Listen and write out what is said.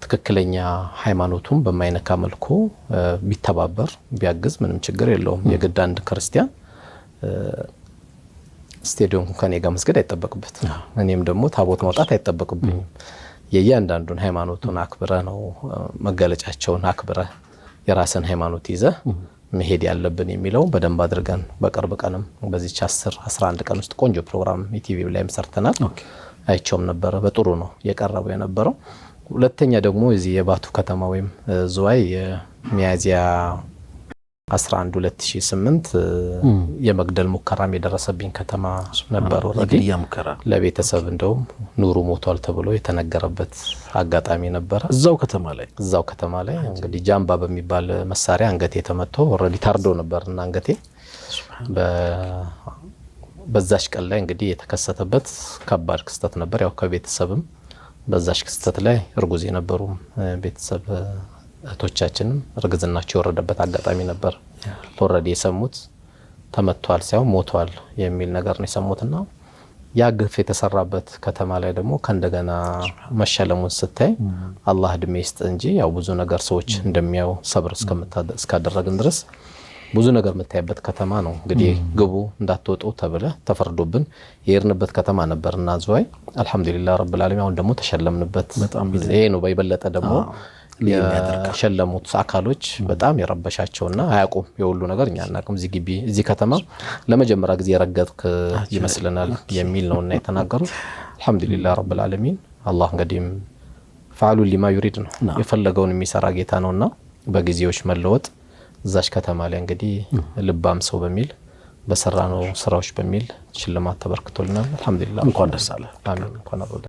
ትክክለኛ ሃይማኖቱን በማይነካ መልኩ ቢተባበር ቢያግዝ ምንም ችግር የለውም። የግድ አንድ ክርስቲያን ስቴዲየም ከኔ ጋር መስገድ አይተበቅበት እኔም ደግሞ ታቦት ማውጣት አይተበቅብኝም። የእያንዳንዱን ሃይማኖቱን አክብረ ነው መገለጫቸውን አክብረ የራስን ሃይማኖት ይዘ መሄድ ያለብን የሚለው በደንብ አድርገን በቅርብ ቀንም በዚህ 10-11 ቀን ውስጥ ቆንጆ ፕሮግራም ኢቲቪ ላይም ሰርተናል። አይቾም ነበር በጥሩ ነው የቀረበው የነበረው። ሁለተኛ ደግሞ እዚህ የባቱ ከተማ ወይም ዝዋይ የሚያዚያ 11/2008 የመግደል ሙከራም የደረሰብኝ ከተማ ነበር። ወረዲ ለቤተሰብ እንደውም ኑሩ ሞቷል ተብሎ የተነገረበት አጋጣሚ ነበር። እዛው ከተማ ላይ እንግዲህ ጃምባ በሚባል መሳሪያ አንገቴ ተመቶ ወረዲ ታርዶ ነበርና አንገቴ በዛሽ ቀን ላይ እንግዲህ የተከሰተበት ከባድ ክስተት ነበር። ያው ከቤተሰብም በዛሽ ክስተት ላይ እርጉዝ የነበሩ ቤተሰብ እህቶቻችንም እርግዝናቸው የወረደበት አጋጣሚ ነበር። ኦሬዲ የሰሙት ተመቷል ሳይሆን ሞቷል የሚል ነገር ነው የሰሙትና ያ ግፍ የተሰራበት ከተማ ላይ ደግሞ ከእንደገና መሸለሙን ስታይ አላህ እድሜ ይስጥ እንጂ ያው ብዙ ነገር ሰዎች እንደሚያው ሰብር እስካደረግን ድረስ ብዙ ነገር መታየበት ከተማ ነው። እንግዲህ ግቡ እንዳትወጡ ተብለ ተፈርዶብን የርንበት ከተማ ነበርና ዝዋይ አልহামዱሊላህ ረብል ዓለሚን አሁን ደግሞ ተሸለምንበት። ይሄ ነው በይበለጠ ደግሞ የሸለሙት አካሎች በጣም የረበሻቸውና አያቁም የሁሉ ነገር እኛ እናቀም እዚህ ግቢ እዚህ ከተማ ለመጀመሪያ ጊዜ የረገጥክ ይመስልናል የሚል ነውና የተናገሩት። አልহামዱሊላህ ረብል ዓለሚን አላህ እንግዲህ ፈዓሉ ሊማ ይሪድ ነው የፈለገውን የሚሰራ ጌታ ነውና በጊዜዎች መለወጥ እዛሽ ከተማ ላይ እንግዲህ ልባም ሰው በሚል በሰራነው ስራዎች በሚል ሽልማት ተበርክቶልናል። አልহামዱሊላህ እንኳን ደስ አለ። አሜን። እንኳን